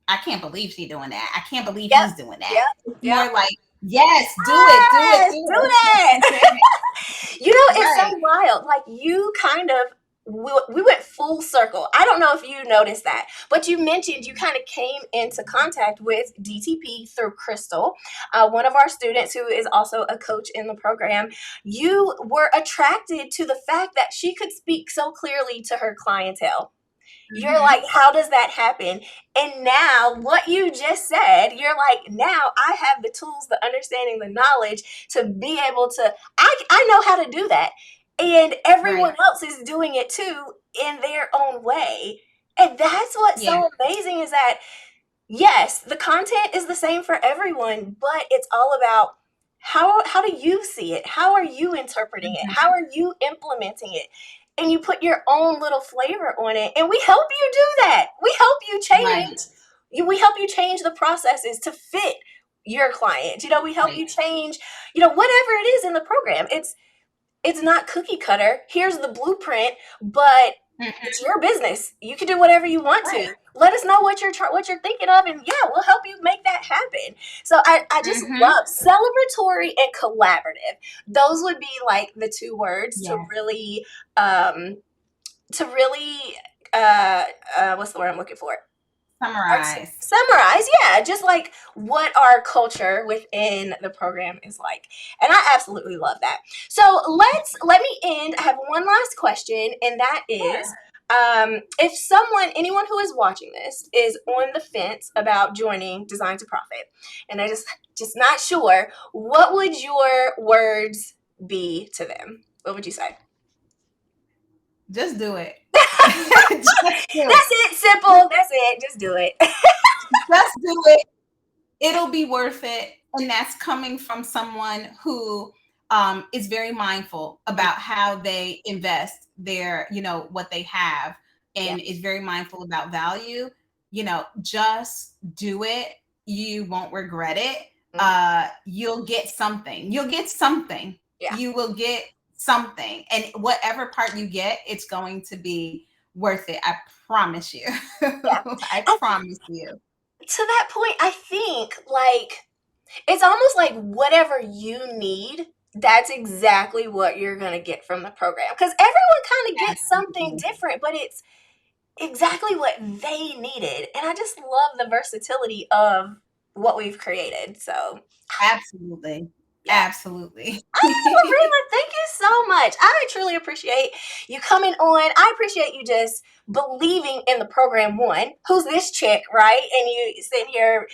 I can't believe she's doing that. I can't believe he's doing that. More like, yes, do it. You know, it's so wild. Like, you kind of, we went full circle. I don't know if you noticed that, but you mentioned you kind of came into contact with DTP through Crystal, one of our students who is also a coach in the program. You were attracted to the fact that she could speak so clearly to her clientele. You're like, how does that happen? And now what you just said, you're like, now I have the tools, the understanding, the knowledge to be able to, I know how to do that. And everyone else is doing it too in their own way. And that's what's so amazing, is that, yes, the content is the same for everyone, but it's all about how do you see it? How are you interpreting it? How are you implementing it? And you put your own little flavor on it, and we help you do that. We help you change. We help you change the processes to fit your client. You know, we help you change, whatever it is in the program. It's not cookie cutter. Here's the blueprint, but it's your business. You can do whatever you want to. Let us know what you're thinking of, and we'll help you make that happen. So I just love celebratory and collaborative. Those would be like the two words to really what's the word I'm looking for? Summarize, yeah, just like what our culture within the program is like. And I absolutely love that. So let me end. I have one last question, and that is, if anyone who is watching this is on the fence about joining Design to Profit, and they're just not sure, what would your words be to them? What would you say? Just do it. That's it. Simple. That's it. Just do it. Just do it. It'll be worth it. And that's coming from someone who is very mindful about how they invest their, what they have, and is very mindful about value. Just do it. You won't regret it. You'll get something. You'll get something. Yeah. You will get something. And whatever part you get, it's going to be worth it. I promise you. Yeah. I promise you. To that point, I think it's almost like whatever you need, that's exactly what you're going to get from the program. Because everyone kind of gets something different, but it's exactly what they needed. And I just love the versatility of what we've created. So absolutely. Yeah. Absolutely. Rima, thank you so much. I truly appreciate you coming on. I appreciate you just believing in the program. One, who's this chick, right? And you sitting here,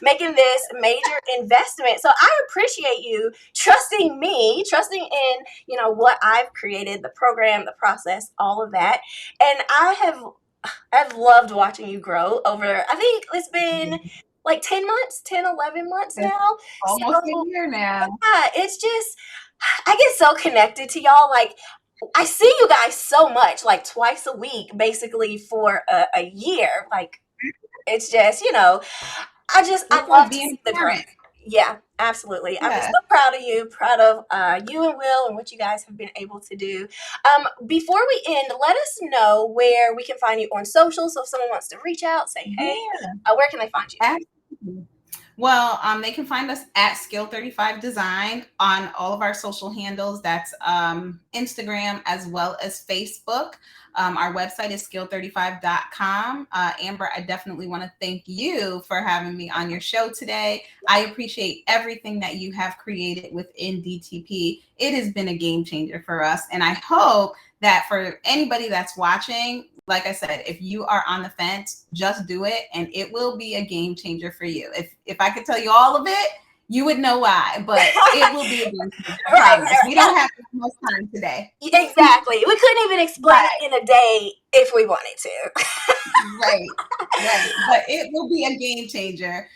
making this major investment. So I appreciate you trusting me, trusting in, what I've created, the program, the process, all of that. And I've loved watching you grow over, I think it's been like 10 months, 10, 11 months now. Almost a year now. Yeah, it's just, I get so connected to y'all. Like, I see you guys so much, like twice a week, basically for a year. Like, it's just, I love to see the growth. Yeah, absolutely. Yeah. I'm just so proud of you, proud of you and Will and what you guys have been able to do. Before we end, let us know where we can find you on social. So if someone wants to reach out, say, hey, where can they find you? Absolutely. Well, they can find us at Skill35 Design on all of our social handles. That's Instagram as well as Facebook. Our website is skill35.com. Amber, I definitely want to thank you for having me on your show today. I appreciate everything that you have created within DTP. It has been a game changer for us. And I hope that for anybody that's watching, like I said, if you are on the fence, just do it, and it will be a game changer for you. If I could tell you all of it, you would know why, but it will be a game changer. Right. We don't have much time today. Exactly. We couldn't even explain it in a day if we wanted to. Right. But it will be a game changer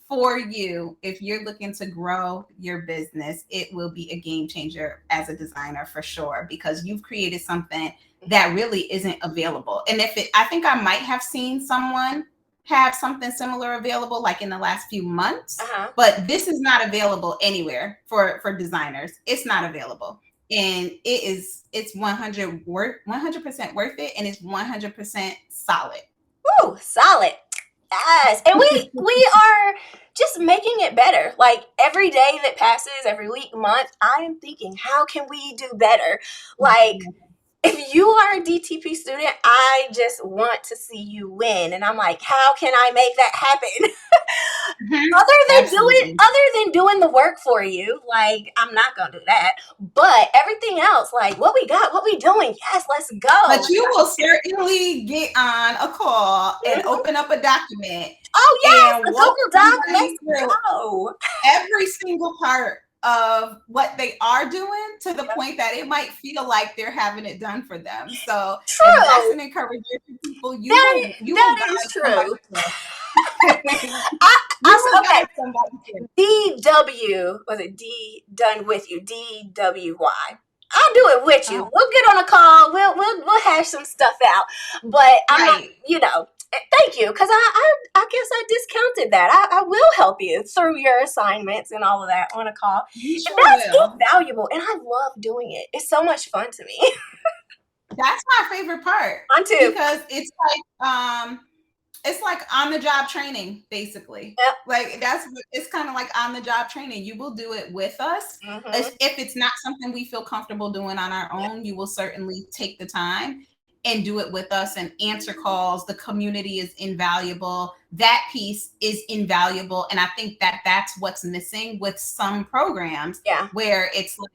for you. If you're looking to grow your business, it will be a game changer as a designer for sure, because you've created something that really isn't available. And I think I might have seen someone have something similar available like in the last few months, but this is not available anywhere for designers. It's not available. And it's 100% worth it, and it's 100% solid. Ooh, solid. Yes. And we are just making it better. Like every day that passes, every week, month, I am thinking, how can we do better? Like, if you are a DTP student, I just want to see you win. And I'm like, how can I make that happen? Other than doing the work for you, like, I'm not going to do that. But everything else, like what we got, what we doing, yes, let's go. But you will certainly get on a call and open up a document. Oh, yes, a Google Doc, let's go. Every single part of what they are doing, to the point that it might feel like they're having it done for them. So that's an encouragement to people. That is true. DW, was it D done with you? DWY. I'll do it with you. We'll get on a call. We'll hash some stuff out. But I'm not, thank you, because I guess I discounted that. I will help you through your assignments and all of that on a call. Sure, and that's invaluable, and I love doing it. It's so much fun to me. That's my favorite part. Mine too. Because it's like on the job training, basically. Yep. Like it's kind of like on the job training. You will do it with us. If it's not something we feel comfortable doing on our own, you will certainly take the time and do it with us and answer calls. The community is invaluable. That piece is invaluable. And I think that that's what's missing with some programs, where it's like,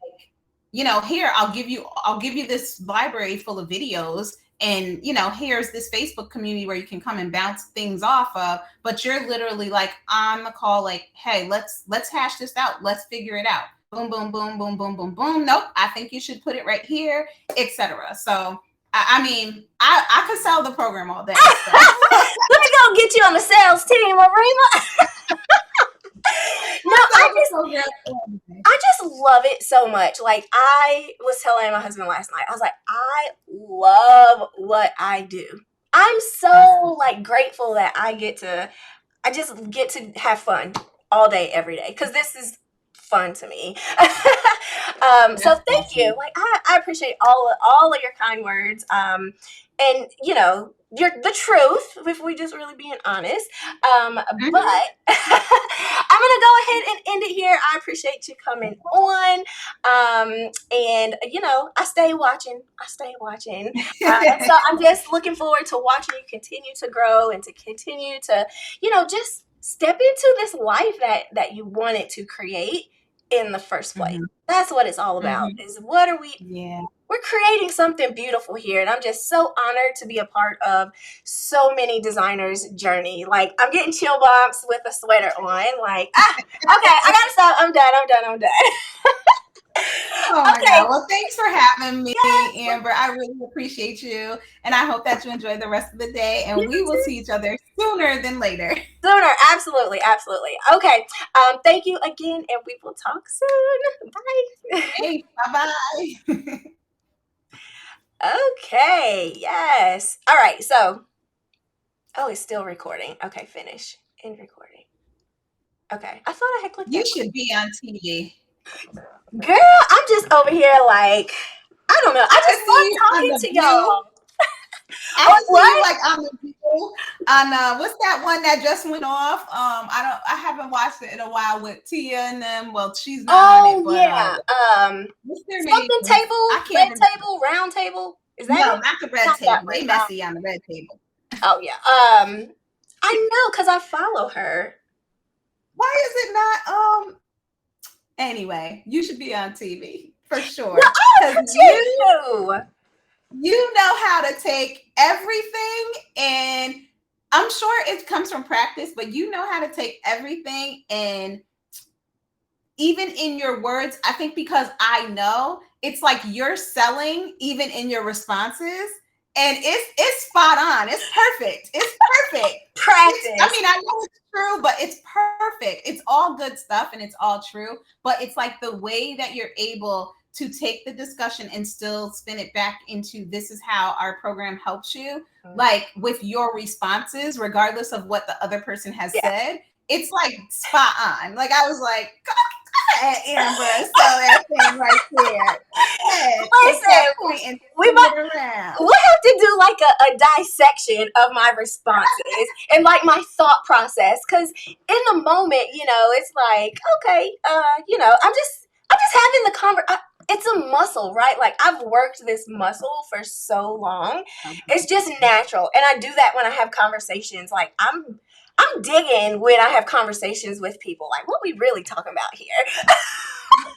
here, I'll give you this library full of videos, and here's this Facebook community where you can come and bounce things off of, but you're literally like on the call, like, hey, let's hash this out, let's figure it out. Boom, boom, boom, boom, boom, boom, boom. Nope, I think you should put it right here, etc. So I mean, I could sell the program all day. So. Let me go get you on the sales team, Arima. No, I just love it so much. Like, I was telling my husband last night, I was like, I love what I do. I'm so like grateful that I just get to have fun all day, every day, because this is fun to me. So thank you. Like, I appreciate all of your kind words. And you're the truth, if we just really being honest. But I'm gonna go ahead and end it here. I appreciate you coming on. And I stay watching. So I'm just looking forward to watching you continue to grow and to continue to, just step into this life that you wanted to create in the first place. That's what it's all about. Is what are we? Yeah. We're creating something beautiful here, and I'm just so honored to be a part of so many designers' journey. Like, I'm getting chill bumps with a sweater on. Like, okay, I gotta stop. I'm done. Oh my God. Well, thanks for having me, Amber. I really appreciate you, and I hope that you enjoy the rest of the day, and we will see each other sooner than later. Sooner, absolutely. Okay, thank you again, and we will talk soon. Bye. Hey, bye-bye. Okay, yes. All right, so, it's still recording. Okay, finish. End recording. Okay, I thought I had clicked. You should be on TV. Girl, I'm just over here like, I don't know. I just love talking to y'all. I see you like on the view, on what's that one that just went off? I haven't watched it in a while with Tia and them. Well, she's not on it, but yeah. What's their something name? Table, red table, round table. Is that no, not the red table? They messy on the red table. Oh yeah. I know, because I follow her. Why is it not? Anyway, you should be on TV for sure. Well, I appreciate you. You know how to take everything, and I'm sure it comes from practice, but you know how to take everything, and even in your words, I think because I know, it's like you're selling even in your responses, and it's spot on. It's perfect. Practice. I mean, I know it's true, but it's perfect. It's all good stuff, and it's all true, but it's like the way that you're able to take the discussion and still spin it back into, this is how our program helps you, like with your responses, regardless of what the other person has said. It's like spot on. Like, I was like, go ahead, Amber. So that thing right there. Listen, we'll have to do like a dissection of my responses and like my thought process, because in the moment, it's like, okay, I'm just having the conversation. It's a muscle, right? Like, I've worked this muscle for so long. It's just natural. And I do that when I have conversations. Like, I'm digging when I have conversations with people. Like, what we really talking about here?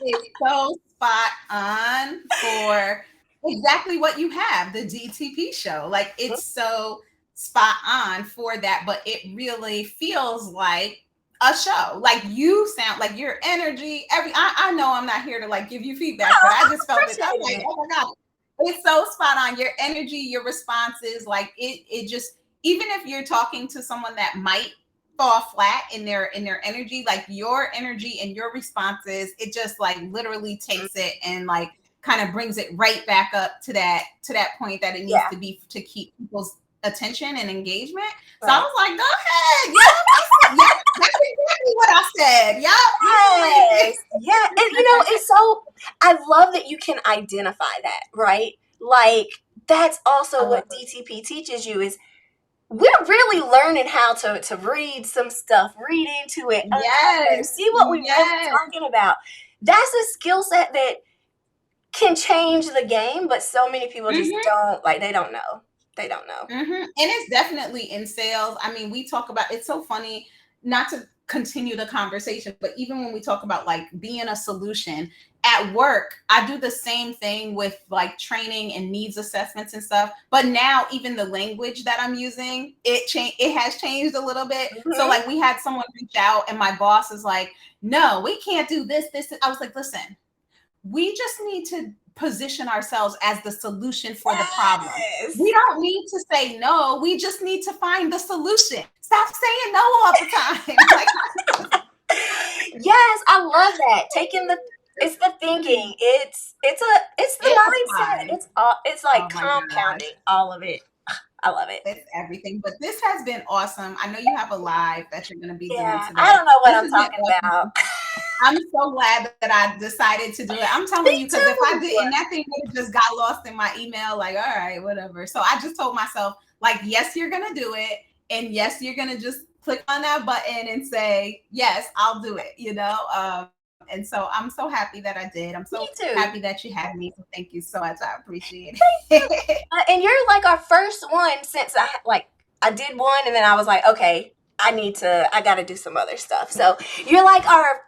It's so spot on for exactly what you have, the DTP show. Like, it's so spot on for that, but it really feels like a show. Like, you sound like your energy, I know I'm not here to like give you feedback, but I just felt it. I'm like, oh my God, it's so spot on. Your energy, your responses, like it just, even if you're talking to someone that might fall flat in their energy, like your energy and your responses, it just like literally takes it and like kind of brings it right back up to that point that it needs to be, to keep people's attention and engagement. So I was like, go ahead. Yeah, that's exactly what I said. Yes. Yeah. And it's so, I love that you can identify that, right? Like, that's also what DTP teaches you, is we're really learning how to read some stuff, read into it, see what we're really talking about. That's a skill set that can can change the game, but so many people just Mhm. don't like. They don't know. They don't know. And it's definitely in sales. I mean, we talk about, it's so funny, not to continue the conversation, but even when we talk about like being a solution at work, I do the same thing with like training and needs assessments and stuff. But now even the language that I'm using, it has changed a little bit. So Mhm. like we had someone reach out and my boss is like, no, we can't do this. I was like, listen, we just need to position ourselves as the solution for the problem. We Yes. don't need to say no. We just need to find the solution. Stop saying no all the time. Like, Yes, I love that. Taking the it's the thinking. It's the it mindset. applies. It's like Oh my gosh. compounding all of it. I love it. It's everything. But this has been awesome. I know you have a live that you're going to be doing Yeah, I today. don't know what This I'm has been talking about. awesome. I'm so glad that I decided to do it. I'm Me telling you, because if I too. didn't, that thing would have just got lost in my email. Like, all right, whatever. So I just told myself, like, yes, you're gonna do it, and yes, you're gonna just click on that button and say, yes, I'll do it. And so I'm so happy that I did. I'm Me so too. happy that you had me. So thank you so much. I appreciate You. it. And you're like our first one since I did one and then I was like, okay, I gotta do some other stuff. So you're like our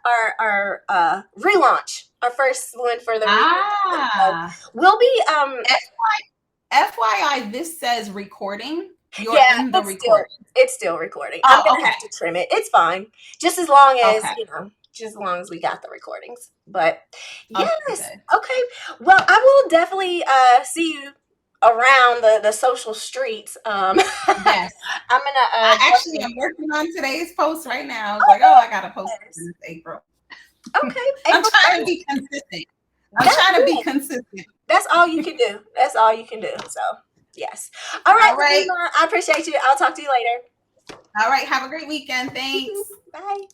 relaunch, our first one for the relaunch. So Ah, we'll be FYI, this says recording. You're yeah, in the recording. it's still recording. I'm Oh, gonna okay. have to trim it. It's fine. Just as long as, Okay. just as long as we got the recordings. But yes. Okay, good. Okay. Well, I will definitely see you around the social streets. Yes. I'm gonna I actually definitely am working on today's post right now. It's like, oh, I gotta post yes. this April. Okay, I'm April trying to 1st. be consistent. I'm That's trying to be it. consistent. That's all you can do. That's all you can do. So yes. All right, All right. Ladima, I appreciate you. I'll talk to you later. All right. Have a great weekend. You too. Thanks. Bye.